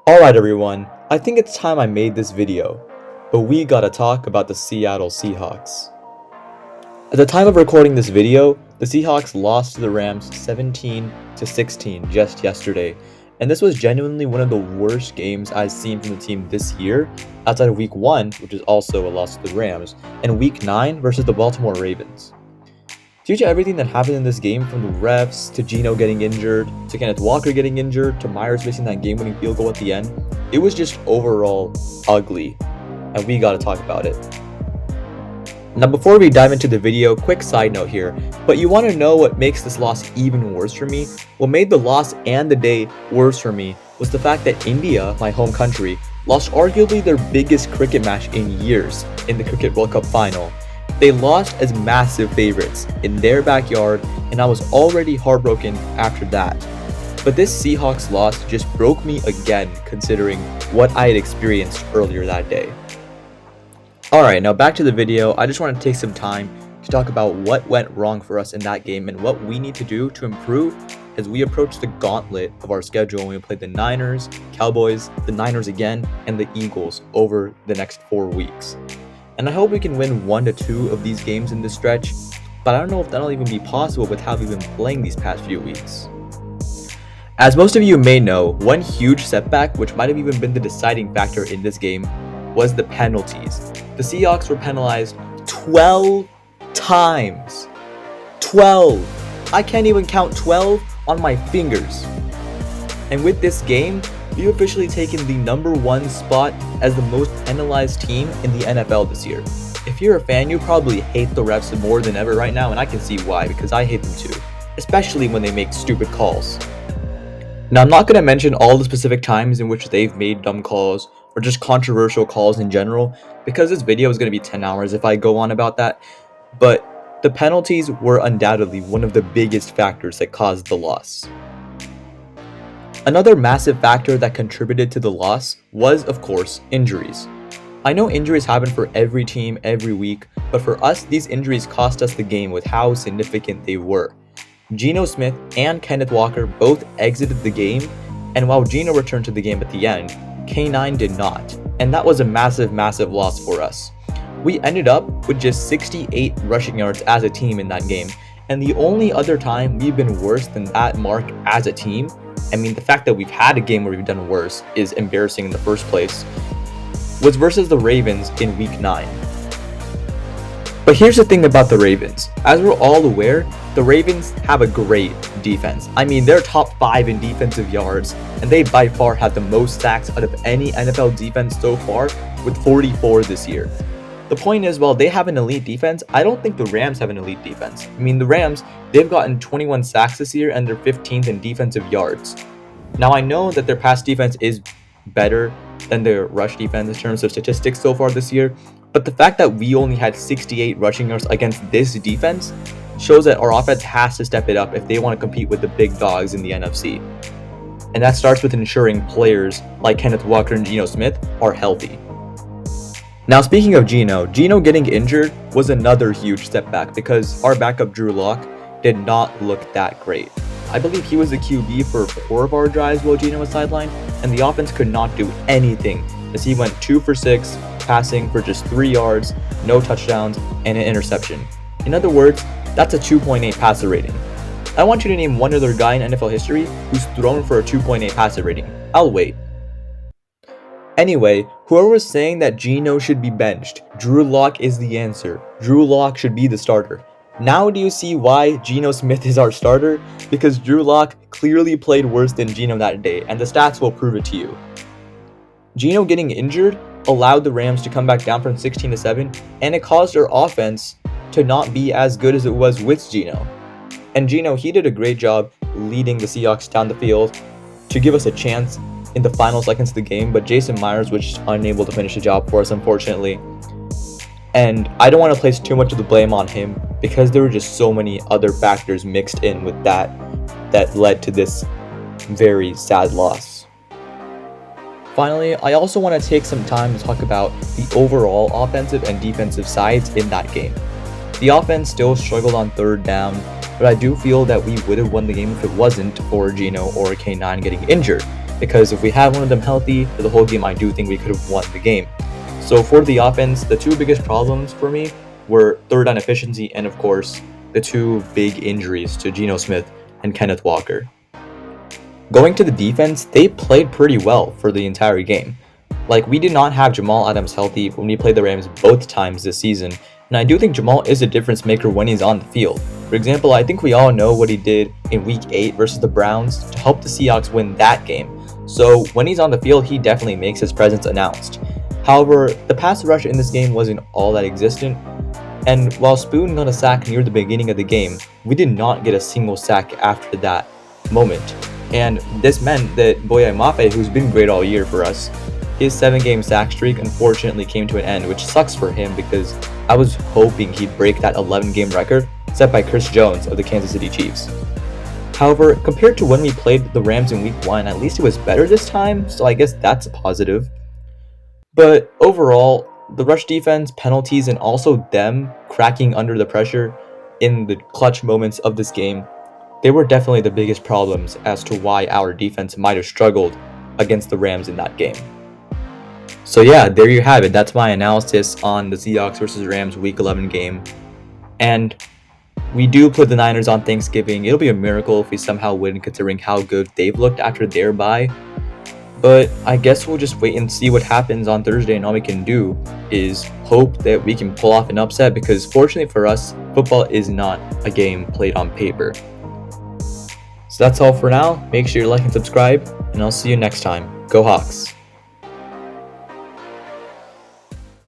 Alright everyone, I think it's time I made this video, but we gotta talk about the Seattle Seahawks. At the time of recording this video, the Seahawks lost to the Rams 17-16 just yesterday, and this was genuinely one of the worst games I've seen from the team this year, outside of Week 1, which is also a loss to the Rams, and Week 9 versus the Baltimore Ravens. Due to everything that happened in this game, from the refs, to Geno getting injured, to Kenneth Walker getting injured, to Myers missing that game-winning field goal at the end, it was just overall ugly, and we gotta talk about it. Now before we dive into the video, quick side note here, but you want to know what makes this loss even worse for me? What made the loss and the day worse for me was the fact that India, my home country, lost arguably their biggest cricket match in years in the Cricket World Cup final. They lost as massive favorites in their backyard, and I was already heartbroken after that. But this Seahawks loss just broke me again, considering what I had experienced earlier that day. Alright, now back to the video. I just want to take some time to talk about what went wrong for us in that game and what we need to do to improve as we approach the gauntlet of our schedule when we play the Niners, Cowboys, the Niners again, and the Eagles over the next 4 weeks. And I hope we can win 1 to 2 of these games in this stretch, but I don't know if that'll even be possible with how we've been playing these past few weeks. As most of you may know, one huge setback, which might have even been the deciding factor in this game, was the penalties. The Seahawks were penalized 12 times. 12! I can't even count 12 on my fingers. And with this game, we've officially taken the #1 spot as the most penalized team in the NFL this year. If you're a fan, you probably hate the refs more than ever right now, and I can see why, because I hate them too, especially when they make stupid calls. Now, I'm not going to mention all the specific times in which they've made dumb calls or just controversial calls in general, because this video is going to be 10 hours if I go on about that, but the penalties were undoubtedly one of the biggest factors that caused the loss. Another massive factor that contributed to the loss was, of course, injuries. I know injuries happen for every team every week, but for us, these injuries cost us the game with how significant they were. Geno Smith and Kenneth Walker both exited the game, and while Geno returned to the game at the end, K9 did not, and that was a massive loss for us. We ended up with just 68 rushing yards as a team in that game, and the only other time we've been worse than that mark as a team, I mean, the fact that we've had a game where we've done worse is embarrassing in the first place, was versus the Ravens in Week 9. But here's the thing about the Ravens. As we're all aware, the Ravens have a great defense. I mean, they're top 5 in defensive yards, and they by far have the most sacks out of any NFL defense so far, with 44 this year. The point is, while they have an elite defense, I don't think the Rams have an elite defense. I mean, the Rams, they've gotten 21 sacks this year, and they're 15th in defensive yards. Now, I know that their pass defense is better than their rush defense in terms of statistics so far this year, but the fact that we only had 68 rushing yards against this defense shows that our offense has to step it up if they want to compete with the big dogs in the NFC. And that starts with ensuring players like Kenneth Walker and Geno Smith are healthy. Now, speaking of Geno getting injured was another huge setback because our backup Drew Lock did not look that great. I believe he was the QB for 4 of our drives while Geno was sidelined, and the offense could not do anything as he went 2 for 6, passing for just 3 yards, no touchdowns, and an interception. In other words, that's a 2.8 passer rating. I want you to name one other guy in NFL history who's thrown for a 2.8 passer rating. I'll wait. Anyway, whoever was saying that Geno should be benched, Drew Lock is the answer. Drew Lock should be the starter. Now do you see why Geno Smith is our starter? Because Drew Lock clearly played worse than Geno that day, and the stats will prove it to you. Geno getting injured allowed the Rams to come back down from 16-7, and it caused our offense to not be as good as it was with Geno. And Geno, he did a great job leading the Seahawks down the field to give us a chance in the final seconds of the game, but Jason Myers was just unable to finish the job for us, unfortunately. And I don't want to place too much of the blame on him because there were just so many other factors mixed in with that led to this very sad loss. Finally, I also want to take some time to talk about the overall offensive and defensive sides in that game. The offense still struggled on 3rd down, but I do feel that we would have won the game if it wasn't for Geno or K9 getting injured. because if we had one of them healthy for the whole game, I do think we could have won the game. So for the offense, the two biggest problems for me were third down efficiency and, of course, the two big injuries to Geno Smith and Kenneth Walker. Going to the defense, they played pretty well for the entire game. Like, we did not have Jamal Adams healthy when we played the Rams both times this season, and I do think Jamal is a difference maker when he's on the field. For example, I think we all know what he did in Week 8 versus the Browns to help the Seahawks win that game. So when he's on the field, he definitely makes his presence announced. However, the pass rush in this game wasn't all that existent, and while Spoon got a sack near the beginning of the game, we did not get a single sack after that moment. And this meant that Boye Mafe, who's been great all year for us, his 7-game sack streak unfortunately came to an end, which sucks for him because I was hoping he'd break that 11-game record set by Chris Jones of the Kansas City Chiefs. However, compared to when we played the Rams in Week 1, at least it was better this time, so I guess that's a positive. But overall, the rush defense, penalties, and also them cracking under the pressure in the clutch moments of this game, they were definitely the biggest problems as to why our defense might have struggled against the Rams in that game. So yeah, there you have it. That's my analysis on the Seahawks versus Rams Week 11 game. And we do put the Niners on Thanksgiving. It'll be a miracle if we somehow win, considering how good they've looked after their bye. But I guess we'll just wait and see what happens on Thursday, and all we can do is hope that we can pull off an upset, because fortunately for us, football is not a game played on paper. So that's all for now. Make sure you like and subscribe, and I'll see you next time. Go Hawks!